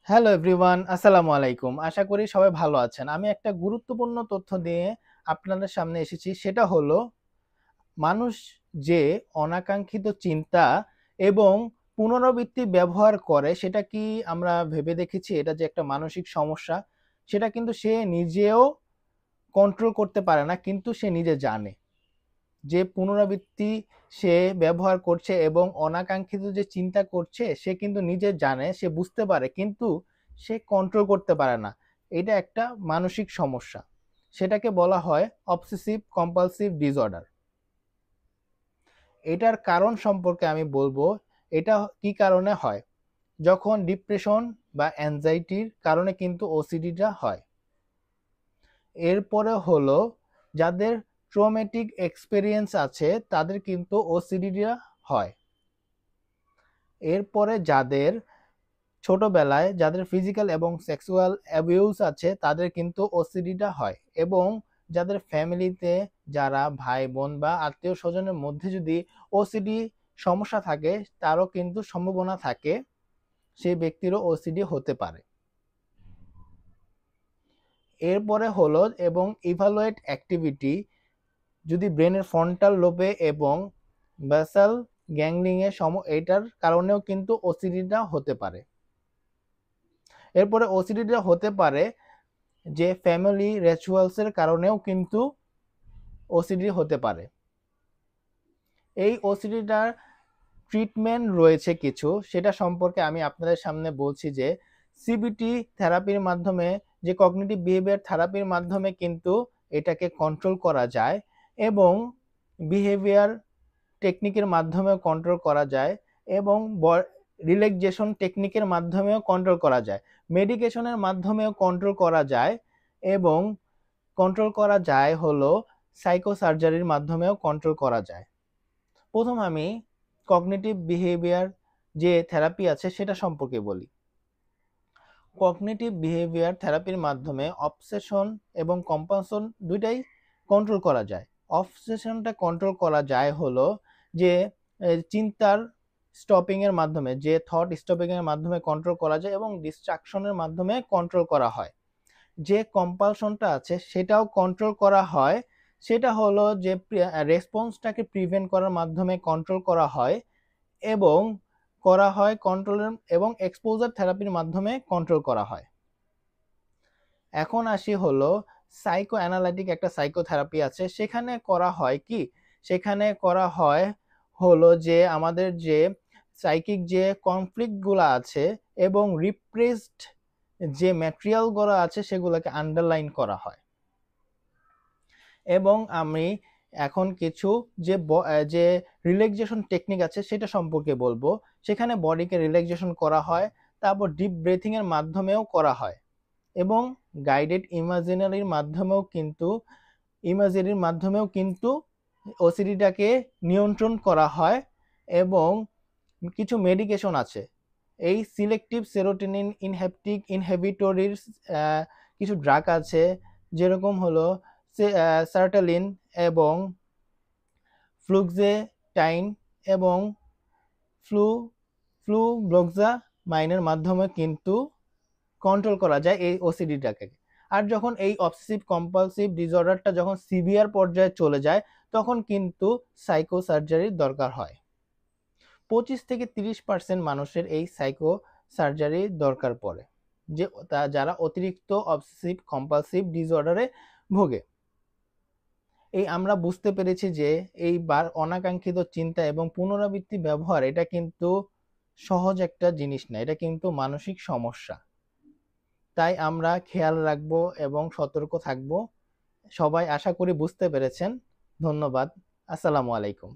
Hello everyone, আসসালামু আলাইকুম। আশা করি সবাই ভালো আছেন। আমি একটা গুরুত্বপূর্ণ তথ্য দিয়ে আপনাদের সামনে এসেছি। সেটা হলো মানুষ যে অনাকাঙ্ক্ষিত চিন্তা এবং পুনরাবৃত্তি ব্যবহার করে সেটা কি আমরা ভেবে দেখেছি এটা যে একটা মানসিক সমস্যা? সেটা কিন্তু সে নিজেও কন্ট্রোল করতে পারে না, কিন্তু সে নিজে জানে। যে পুনরাবৃত্তি সে ব্যবহার করছে এবং অনাকাঙ্ক্ষিত যে চিন্তা করছে সে কিন্তু নিজে জানে, সে বুঝতে পারে, কিন্তু সে কন্ট্রোল করতে পারে না। এটা একটা মানসিক সমস্যা। সেটাকে বলা হয় অবসেসিভ কম্পালসিভ ডিসঅর্ডার। এটার কারণ সম্পর্কে আমি বলবো। এটা কি কারণে হয়? যখন ডিপ্রেশন বা অ্যাংজাইটির কারণে কিন্তু ওসিডিটা হয়। এরপরে হলো যাদের ট্রমেটিক এক্সপেরিয়েন্স আছে তাদের কিন্তু ওসিডিটা হয়। এরপরে যাদের ছোটবেলায় যাদের ফিজিক্যাল এবং সেক্সুয়াল অ্যাবিউজ আছে তাদের কিন্তু ওসিডিটা হয়। এবং যাদের ফ্যামিলিতে যারা ভাই বোন বা আত্মীয় স্বজনের মধ্যে যদি ওসিডি সমস্যা থাকে তারও কিন্তু সম্ভাবনা থাকে সেই ব্যক্তিরও ওসিডি হতে পারে। এরপরে হলো এবং ইভালুয়েট অ্যাক্টিভিটি, যদি ব্রেনের ফ্রন্টাল লোবে এবং বেসাল গ্যাংলিংয়ে এটার কারণেও কিন্তু ওসিডিটা হতে পারে। এরপরে ওসিডিটা হতে পারে যে ফ্যামিলি রিচুয়ালসের কারণেও কিন্তু ওসিডি হতে পারে। এই ওসিডিটার ট্রিটমেন্ট রয়েছে কিছু, সেটা সম্পর্কে আমি আপনাদের সামনে বলছি যে সিবিটি থেরাপির মাধ্যমে, যে কগনিটিভ বিহেভিয়ার থেরাপির মাধ্যমে কিন্তু এটাকে কন্ট্রোল করা যায় এবং বিহেভিয়ার টেকনিকের মাধ্যমেও কন্ট্রোল করা যায় এবং রিল্যাক্সেশন টেকনিকের মাধ্যমেও কন্ট্রোল করা যায়, মেডিকেশনের মাধ্যমেও কন্ট্রোল করা যায় এবং কন্ট্রোল করা যায় হলো সাইকোসার্জারির মাধ্যমেও কন্ট্রোল করা যায়। প্রথম আমি কগনিটিভ বিহেভিয়ার যে থেরাপি আছে সেটা সম্পর্কে বলি। কগনিটিভ বিহেভিয়ার থেরাপির মাধ্যমে অবসেশন এবং কম্পালশন দুইটাই কন্ট্রোল করা যায়। অবসেশনটা কন্ট্রোল করা যায় হলো যে চিন্তার স্টপিং এর মাধ্যমে, যে থট স্টপিং এর মাধ্যমে কন্ট্রোল করা যায় এবং ডিস্ট্রাকশনের মাধ্যমে কন্ট্রোল করা হয়। যে কম্পালশনটা আছে সেটাও কন্ট্রোল করা হয়। সেটা হলো যে রেসপন্সটাকে প্রিভেন্ট করার মাধ্যমে কন্ট্রোল করা হয় এবং কন্ট্রোলের এবং এক্সপোজার থেরাপির মাধ্যমে কন্ট্রোল করা হয়। এখন আসি হলো সাইকো অ্যানালাইটিক একটা সাইকোথেরাপি আছে। সেখানে করা হয় কি, সেখানে করা হয় হলো যে আমাদের যে সাইকিক যে কনফ্লিক্টগুলো আছে এবং রিপ্রেসড যে ম্যাটেরিয়ালগুলো আছে সেগুলোকে আন্ডারলাইন করা হয়। এবং আমি এখন কিছু যে রিল্যাক্সেশন টেকনিক আছে সেটা সম্পর্কে বলবো। সেখানে বডিকে রিল্যাক্সেশন করা হয়, তারপর ডিপ ব্রেথিং এর মাধ্যমেও করা হয় এবং গাইডেড ইমাজিনারির মাধ্যমেও কিন্তু ওসিডিটাকে নিয়ন্ত্রণ করা হয়। এবং কিছু মেডিকেশন আছে, এই সিলেক্টিভ সেরোটোনিন ইনহিবিটরির কিছু ড্রাগ আছে, যেরকম হলো সার্টালিন এবং ফ্লুক্সেটাইন এবং ফ্লুব্লোক্সামাইনের মাধ্যমে কিন্তু কন্ট্রোল করা যায় এই ওসিডিটাকে। আর যখন এই অবসেসিভ কম্পালসিভ ডিসঅর্ডারটা যখন সিভিয়ার পর্যায়ে চলে যায় তখন কিন্তু সাইকোসার্জারির দরকার হয়। 25 থেকে 30% মানুষের এই সাইকো সার্জারি দরকার পড়ে, যে যারা অতিরিক্ত অবসেসিভ কম্পালসিভ ডিসঅর্ডারে ভোগে। এই আমরা বুঝতে পেরেছি যে এই অনাকাঙ্ক্ষিত চিন্তা এবং পুনরাবৃত্তি ব্যবহার এটা কিন্তু সহজ একটা জিনিস না, এটা কিন্তু মানসিক সমস্যা। তাই আমরা খেয়াল রাখবো এবং সতর্ক থাকবো। সবাই আশা করি বুঝতে পেরেছেন। ধন্যবাদ। আসসালামু আলাইকুম।